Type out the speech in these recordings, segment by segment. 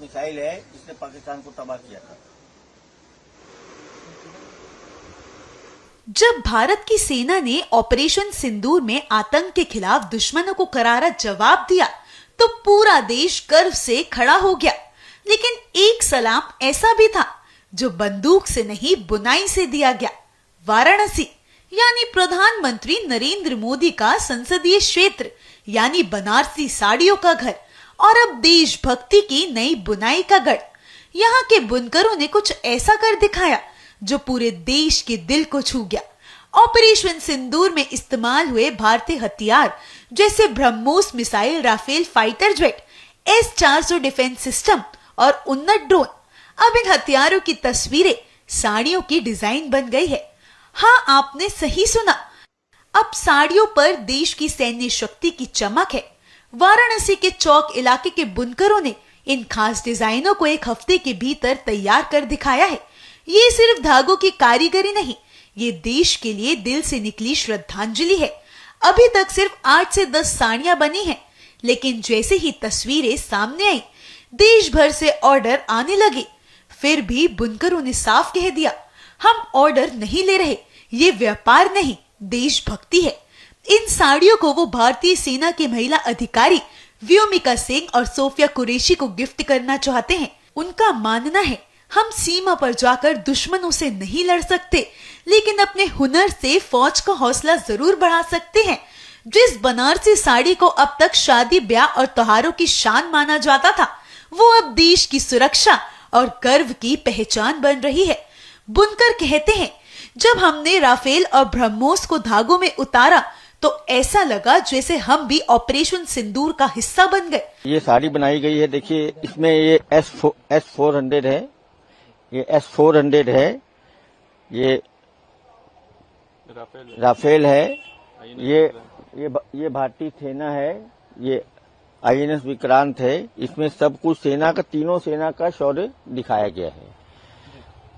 Missile है जिसने पाकिस्तान को तबाह किया था। जब भारत की सेना ने ऑपरेशन सिंदूर में आतंक के खिलाफ दुश्मनों को करारा जवाब दिया तो पूरा देश गर्व से खड़ा हो गया। लेकिन एक सलाम ऐसा भी था जो बंदूक से नहीं बुनाई से दिया गया। वाराणसी यानी प्रधानमंत्री नरेंद्र मोदी का संसदीय क्षेत्र यानी बनारसी साड़ियों का घर और अब देशभक्ति की नई बुनाई का गढ़। यहाँ के बुनकरों ने कुछ ऐसा कर दिखाया जो पूरे देश के दिल को छू गया। ऑपरेशन सिंदूर में इस्तेमाल हुए भारतीय हथियार जैसे BrahMos missile, Rafale fighter jet, S-400 defence system और उन्नत ड्रोन, अब इन हथियारों की तस्वीरें साड़ियों की डिजाइन बन गई है। हाँ, आपने सही सुना, अब साड़ियों पर देश की सैन्य शक्ति की चमक है। वाराणसी के चौक इलाके के बुनकरों ने इन खास डिजाइनों को एक हफ्ते के भीतर तैयार कर दिखाया है। ये सिर्फ धागों की कारीगरी नहीं, ये देश के लिए दिल से निकली श्रद्धांजलि है। अभी तक सिर्फ 8 से 10 साड़ियां बनी हैं, लेकिन जैसे ही तस्वीरें सामने आई, देश भर से ऑर्डर आने लगे। फिर भी बुनकरों ने साफ कह दिया, हम ऑर्डर नहीं ले रहे, ये व्यापार नहीं, देशभक्ति है। इन साड़ियों को वो भारतीय सेना के महिला अधिकारी व्योमिका सिंह और सोफिया कुरैशी को गिफ्ट करना चाहते हैं। उनका मानना है, हम सीमा पर जाकर दुश्मनों से नहीं लड़ सकते, लेकिन अपने हुनर से फौज का हौसला जरूर बढ़ा सकते हैं। जिस बनारसी साड़ी को अब तक शादी, ब्याह और त्योहारों की शान माना जाता था, वो अब देश की सुरक्षा और गर्व की पहचान बन रही है। बुनकर कहते हैं, जब हमने राफेल और ब्रह्मोस को धागों में उतारा तो ऐसा लगा जैसे हम भी ऑपरेशन सिंदूर का हिस्सा बन गए। ये साड़ी बनाई गई है, देखिए इसमें ये S-400 है, ये S-400 है, ये राफेल है, ये भारतीय सेना है, ये INS विक्रांत है। इसमें सब कुछ सेना का, तीनों सेना का शौर्य दिखाया गया है।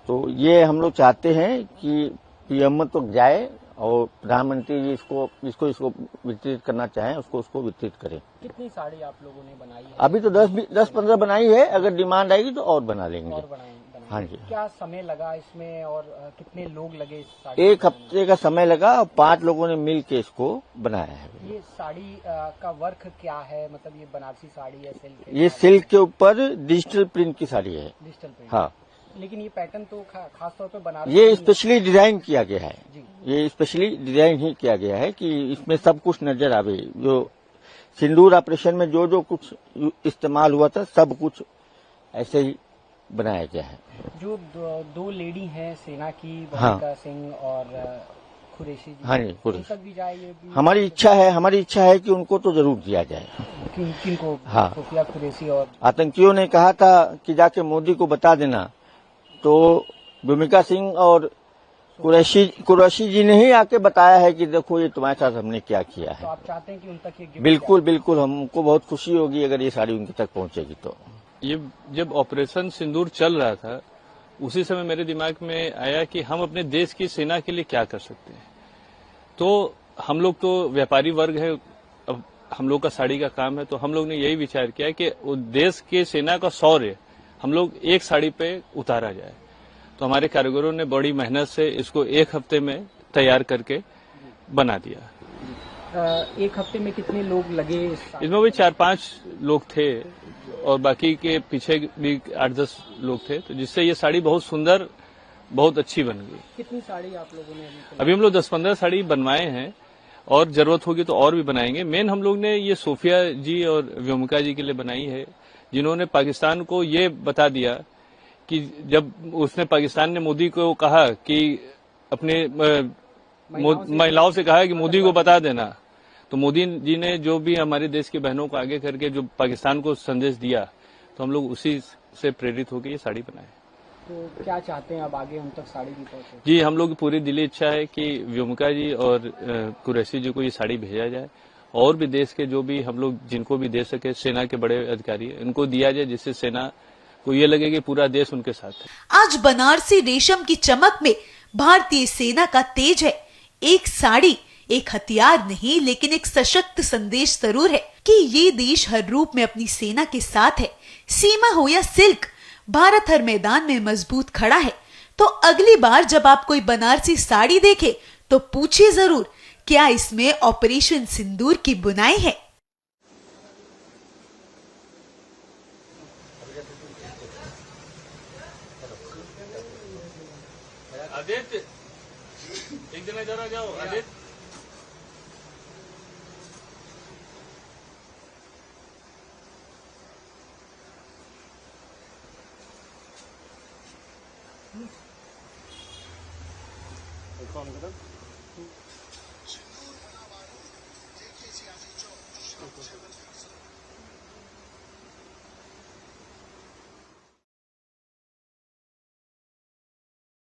तो ये हम लोग चाहते हैं कि PM तक जाए और प्रधानमंत्री जी इसको वितरित करना चाहें, उसको वितरित करें। कितनी साड़ी आप लोगों ने बनाई है? अभी तो 10-15 बनाई है, अगर डिमांड आएगी तो और बना लेंगे। और बनाएंगे। हाँ जी। क्या समय लगा इसमें और कितने लोग लगे इस साड़ी? 1 हफ्ते का समय लगा और 5 लोगों ने मिल के इसको बनाया है। ये साड़ी का वर्क क्या है, मतलब ये बनारसी साड़ी है, सिल्क? ये सिल्क के ऊपर डिजिटल प्रिंट की साड़ी है। Digital print? हाँ। लेकिन ये पैटर्न तो खास तौर पे बनारसी, ये स्पेशली डिजाइन किया गया है जी। ये स्पेशली डिजाइन ही किया गया है कि इसमें सब कुछ नजर आवे। जो सिंदूर ऑपरेशन में जो कुछ इस्तेमाल हुआ था, सब कुछ ऐसे ही बनाया गया है। जो दो लेडी हैं सेना की, हाँ। व्योमिका सिंह और कुरैशी जी, हाँ जी, कुरैशी। उन तक भी जाए ये भी? हमारी इच्छा है कि उनको तो जरूर दिया जाए। किनको? हाँ। सोफिया कुरैशी और आतंकियों ने कहा था कि जाके मोदी को बता देना, तो व्योमिका सिंह और कुरैशी जी ने ही आके बताया है कि देखो ये तुम्हारे साथ हमने क्या किया है। तो आप चाहते हैं कि उन तक ये गिफ्ट बिल्कुल, हमको बहुत खुशी होगी अगर ये साड़ी उनके तक पहुंचेगी। तो ये जब ऑपरेशन सिंदूर चल रहा था, उसी समय मेरे दिमाग में आया कि हम अपने देश की सेना के लिए क्या कर सकते हैं। तो हम लोग तो व्यापारी वर्ग है, अब हम लोग का साड़ी का काम है, तो हम लोग ने यही विचार किया कि देश की सेना का शौर्य हम लोग एक साड़ी पे उतारा जाए। तो हमारे कारीगरों ने बड़ी मेहनत से इसको 1 हफ्ते में तैयार करके बना दिया। 1 हफ्ते में कितने लोग लगे इसमें भी 4-5 लोग थे और बाकी के पीछे भी 8-10 लोग थे, तो जिससे ये साड़ी बहुत सुंदर, बहुत अच्छी बन गई। कितनी साड़ी आप लोगों ने अभी हम लोग 10-15 साड़ी बनवाए हैं और जरूरत होगी तो और भी बनाएंगे। मेन हम लोग ने ये सोफिया जी और व्योमिका जी के लिए बनाई है, जिन्होंने पाकिस्तान को ये बता दिया कि जब उसने पाकिस्तान ने मोदी को कहा कि अपने महिलाओं से कहा कि मोदी को बता देना, तो मोदी जी ने जो भी हमारे देश की बहनों को आगे करके जो पाकिस्तान को संदेश दिया, तो हम लोग उसी से प्रेरित होकर ये साड़ी बनाए। तो क्या चाहते हैं अब आगे उन तक साड़ी भी पहुंचे? जी, हम लोग की पूरी दिली इच्छा है कि व्योमिका जी और कुरैशी जी को ये साड़ी भेजा जाए और भी देश के जो भी हम लोग जिनको भी दे सके, सेना के बड़े अधिकारी इनको दिया जाए, जिससे सेना को ये लगे कि पूरा देश उनके साथ है। आज बनारसी रेशम की चमक में भारतीय सेना का तेज है। एक साड़ी एक हथियार नहीं लेकिन एक सशक्त संदेश जरूर है कि ये देश हर रूप में अपनी सेना के साथ है। सीमा हो या सिल्क, भारत हर मैदान में मजबूत खड़ा है। तो अगली बार जब आप कोई बनारसी साड़ी देखे तो पूछिए जरूर, क्या इसमें ऑपरेशन सिंदूर की बुनाई है? आदित्य, एक दिन जरा जाओ आदित्य। कौन